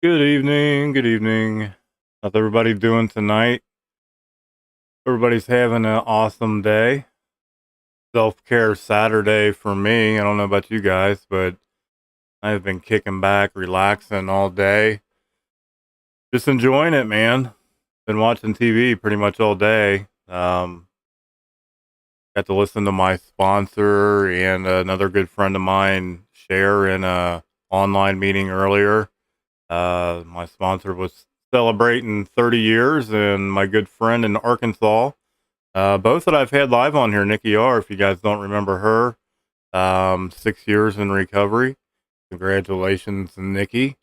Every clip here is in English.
Good evening. Good evening. How's everybody doing tonight? Everybody's having an awesome day. Self care Saturday for me. I don't know about you guys, but I've been kicking back, relaxing all day. Just enjoying it, man. Been watching TV pretty much all day. Got to listen to my sponsor and another good friend of mine share in a online meeting earlier. My sponsor was celebrating 30 years, and my good friend in Arkansas, both that I've had live on here, Nikki R. If you guys don't remember her, 6 years in recovery. Congratulations, Nikki.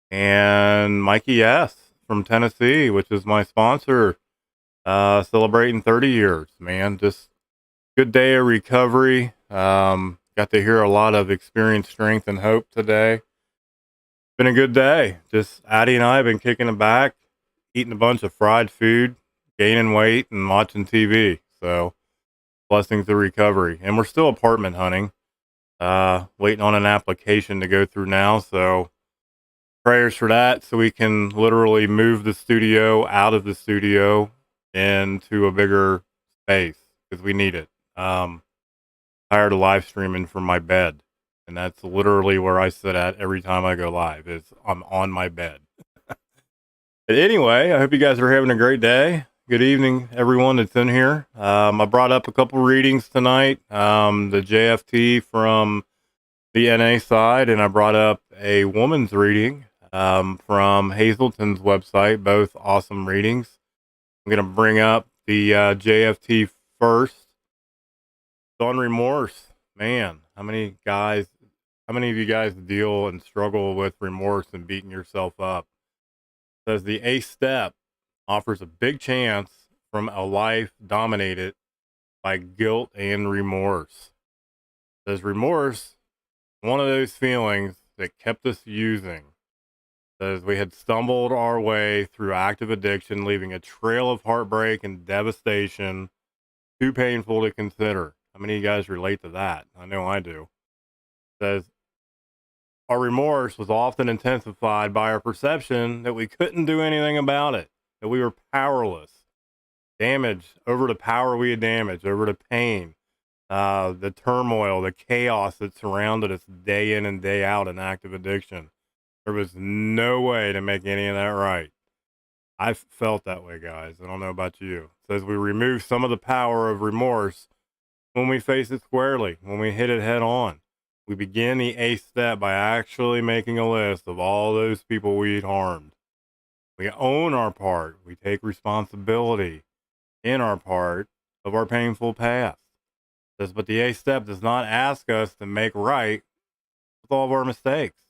And Mikey S. from Tennessee, which is my sponsor, celebrating 30 years, man. Just good day of recovery. Got to hear a lot of experience, strength, and hope today. Been a good day. Just Addie and I have been kicking it back, eating a bunch of fried food, gaining weight, and watching TV. So blessings of recovery. And we're still apartment hunting. Waiting on an application to go through now. So prayers for that, so we can literally move the studio out of the studio into a bigger space because we need it. Tired of live streaming from my bed. And that's literally where I sit at every time I go live is I'm on my bed. But anyway, I hope you guys are having a great day. Good evening, everyone that's in here. I brought up a couple readings tonight. The JFT from the NA side, and I brought up a woman's reading from Hazelton's website. Both awesome readings. I'm gonna bring up the JFT first. On remorse, man. How many of you guys deal and struggle with remorse and beating yourself up? Says the A step offers a big chance from a life dominated by guilt and remorse. Says remorse, one of those feelings that kept us using. Says we had stumbled our way through active addiction, leaving a trail of heartbreak and devastation too painful to consider. How many of you guys relate to that? I know I do. Says our remorse was often intensified by our perception that we couldn't do anything about it, that we were powerless. Damage over the power we had damaged, over the pain, the turmoil, the chaos that surrounded us day in and day out in active addiction. There was no way to make any of that right. I felt that way, guys. I don't know about you. It says we remove some of the power of remorse when we face it squarely, when we hit it head on. We begin the eighth step by actually making a list of all those people we'd harmed. We own our part. We take responsibility in our part of our painful past. It says, but the eighth step does not ask us to make right with all of our mistakes.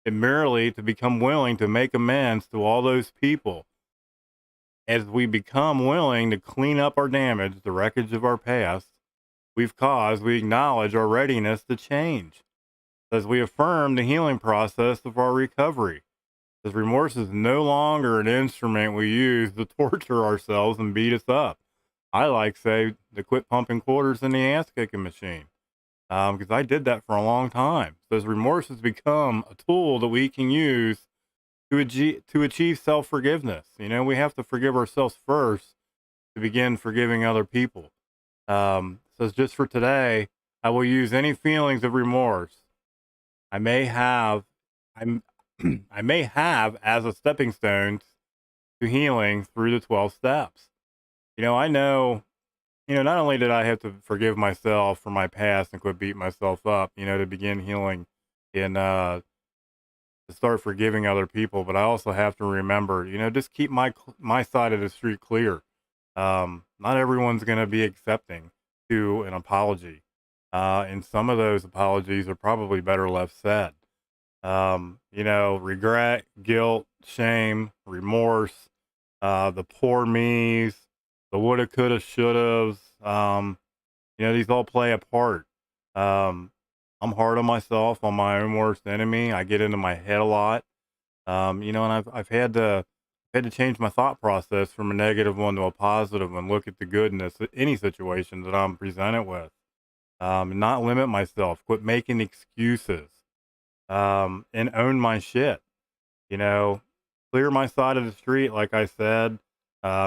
It merely to become willing to make amends to all those people. As we become willing to clean up our damage, the wreckage of our past we've caused, we acknowledge our readiness to change. As we affirm the healing process of our recovery. As remorse is no longer an instrument we use to torture ourselves and beat us up. I like say to quit pumping quarters in the ass kicking machine, because I did that for a long time. So as remorse has become a tool that we can use to achieve self forgiveness. You know, we have to forgive ourselves first to begin forgiving other people. So just for today, I will use any feelings of remorse I may have, I'm, I may have as a stepping stone to healing through the 12 steps. I know, not only did I have to forgive myself for my past and quit beating myself up, to begin healing and to start forgiving other people, but I also have to remember, just keep my side of the street clear. Not everyone's going to be accepting to an apology. And some of those apologies are probably better left said. Regret, guilt, shame, remorse, the poor me's, the woulda, coulda, shoulda's, these all play a part. I'm hard on myself, on my own worst enemy. I get into my head a lot. And I've had to change my thought process from a negative one to a positive one. Look at the goodness in any situation that I'm presented with. Not limit myself. Quit making excuses. And own my shit. You know, clear my side of the street, like I said,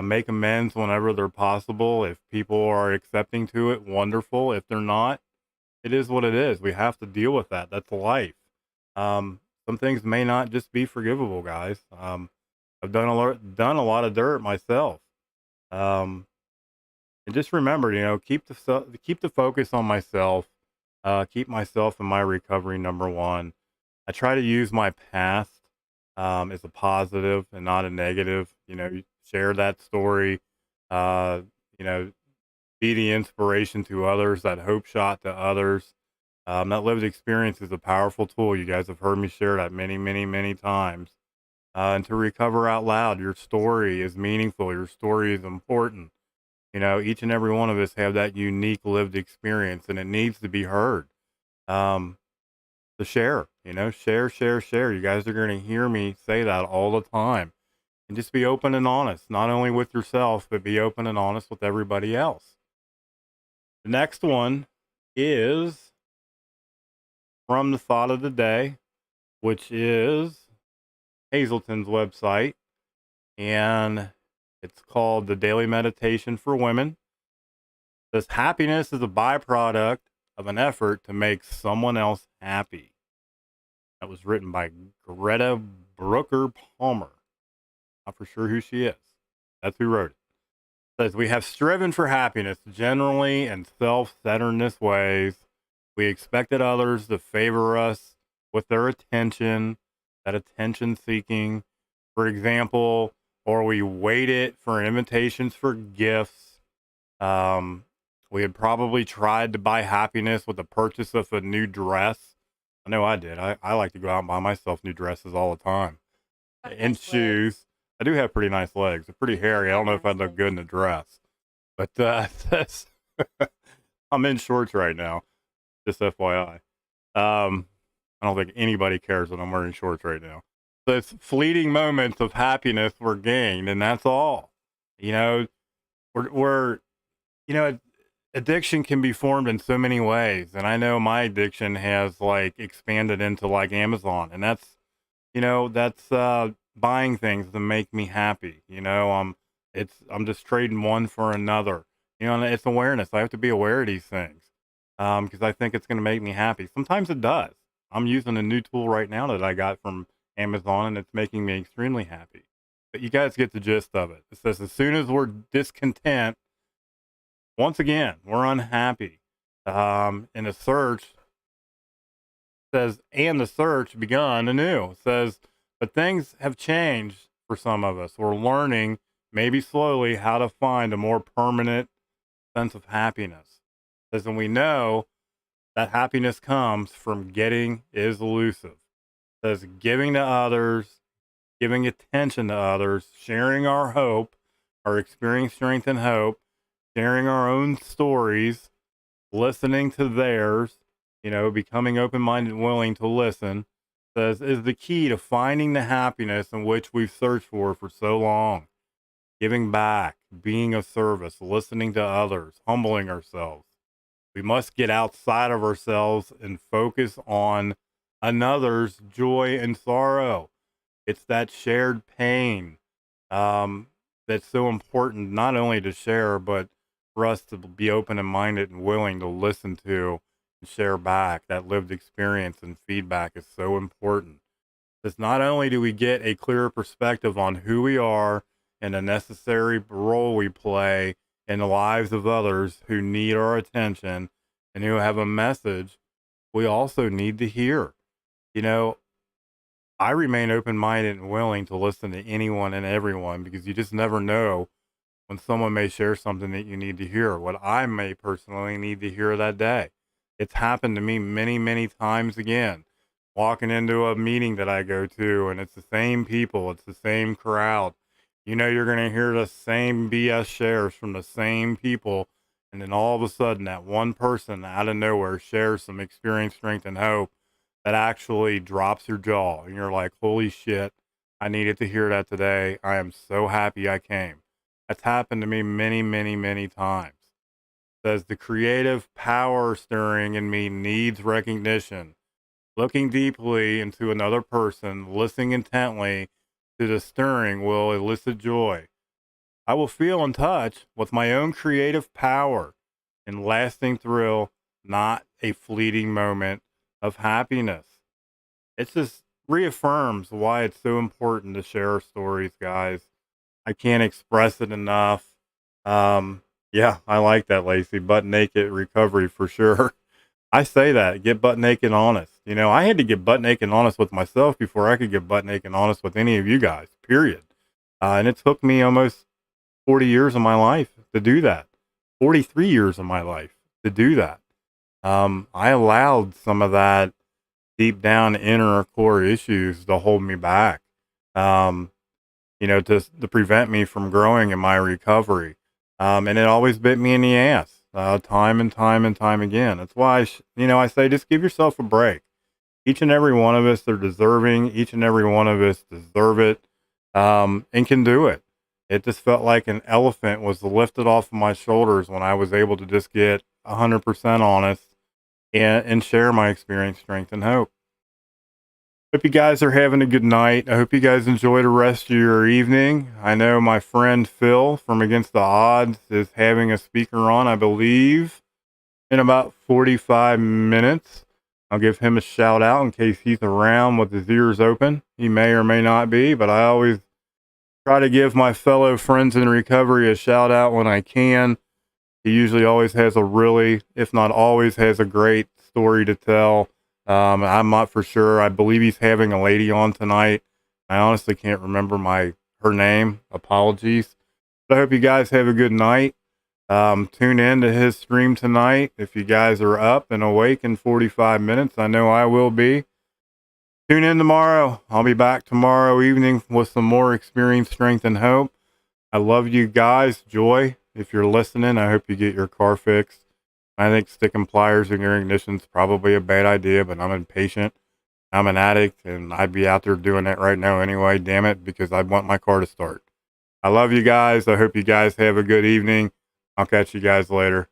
make amends whenever they're possible. If people are accepting to it, wonderful. If they're not, it is what it is. We have to deal with that. That's life. Some things may not just be forgivable, guys. I've done a lot of dirt myself. Um, and just remember, keep the focus on myself. Keep myself and my recovery number one. I try to use my past as a positive and not a negative. Share that story. Uh, you know, be the inspiration to others, that hope shot to others. That lived experience is a powerful tool. You guys have heard me share that many, many, many times. And to recover out loud, your story is meaningful. Your story is important. Each and every one of us have that unique lived experience, and it needs to be heard. Um, to share, share, share, share. You guys are going to hear me say that all the time. And just be open and honest, not only with yourself, but be open and honest with everybody else. The next one is from the thought of the day, which is Hazelton's website, and it's called The Daily Meditation for Women. It says happiness is a byproduct of an effort to make someone else happy. That was written by Greta Brooker Palmer. Not for sure who she is. That's who wrote it. It says we have striven for happiness generally in self-centeredness ways. We expected others to favor us with their attention, that attention seeking, for example, or we waited for invitations for gifts. Um, we had probably tried to buy happiness with the purchase of a new dress. I know I did. I like to go out and buy myself new dresses all the time Have and nice legs. shoes. I do have pretty nice legs. They're pretty hairy. I Very don't know if nice I'd look good legs. in a dress, but I'm in shorts right now. Just FYI. I don't think anybody cares that I'm wearing shorts right now. Those fleeting moments of happiness were gained, and that's all. You know, we're you know, addiction can be formed in so many ways, and I know my addiction has like expanded into like Amazon, and that's buying things to make me happy. I'm just trading one for another. And it's awareness. I have to be aware of these things because I think it's going to make me happy. Sometimes it does. I'm using a new tool right now that I got from Amazon, and it's making me extremely happy. But you guys get the gist of it. It says as soon as we're discontent, once again, we're unhappy. In a search says, and the search begun anew. It says, but things have changed for some of us. We're learning, maybe slowly, how to find a more permanent sense of happiness. It says, and we know that happiness comes from getting is elusive. It says, giving to others, giving attention to others, sharing our hope, our experiencing strength and hope, sharing our own stories, listening to theirs, becoming open minded and willing to listen, says is the key to finding the happiness in which we've searched for so long. Giving back, being of service, listening to others, humbling ourselves. We must get outside of ourselves and focus on another's joy and sorrow. It's that shared pain that's so important, not only to share, but for us to be open and minded and willing to listen to and share back. That lived experience and feedback is so important. Because not only do we get a clearer perspective on who we are and the necessary role we play in the lives of others who need our attention and who have a message, we also need to hear. You know, I remain open minded and willing to listen to anyone and everyone because you just never know when someone may share something that you need to hear, what I may personally need to hear that day. It's happened to me many, many times again. Walking into a meeting that I go to, and it's the same people, it's the same crowd. You're going to hear the same BS shares from the same people. And then all of a sudden, that one person out of nowhere shares some experience, strength, and hope that actually drops your jaw. And you're like, holy shit, I needed to hear that today. I am so happy I came. That's happened to me many, many, many times. Says the creative power stirring in me needs recognition. Looking deeply into another person, listening intently to the stirring will elicit joy. I will feel in touch with my own creative power and lasting thrill, not a fleeting moment of happiness. It just reaffirms why it's so important to share our stories, guys. I can't express it enough. Yeah, I like that, Lacey. Butt naked recovery for sure. I say that, get butt naked honest. You know, I had to get butt naked honest with myself before I could get butt naked honest with any of you guys, period. And it took me almost 40 years of my life to do that, 43 years of my life to do that. I allowed some of that deep down inner core issues to hold me back, um, to prevent me from growing in my recovery. And it always bit me in the ass, time and time and time again. That's why, I say just give yourself a break. Each and every one of us are deserving. Each and every one of us deserve it, and can do it. It just felt like an elephant was lifted off of my shoulders when I was able to just get 100% honest and share my experience, strength, and hope. Hope you guys are having a good night. I hope you guys enjoy the rest of your evening. I know my friend Phil from Against the Odds is having a speaker on, I believe, in about 45 minutes. I'll give him a shout out in case he's around with his ears open. He may or may not be, but I always try to give my fellow friends in recovery a shout out when I can. He usually always has a really, if not always, has a great story to tell. I'm not for sure. I believe he's having a lady on tonight. I honestly can't remember her name. Apologies. But I hope you guys have a good night. Tune in to his stream tonight. If you guys are up and awake in 45 minutes, I know I will be. Tune in tomorrow. I'll be back tomorrow evening with some more experience, strength, and hope. I love you guys. Joy, if you're listening, I hope you get your car fixed. I think sticking pliers in your ignition is probably a bad idea, but I'm impatient. I'm an addict, and I'd be out there doing that right now anyway, damn it, because I want my car to start. I love you guys. I hope you guys have a good evening. I'll catch you guys later.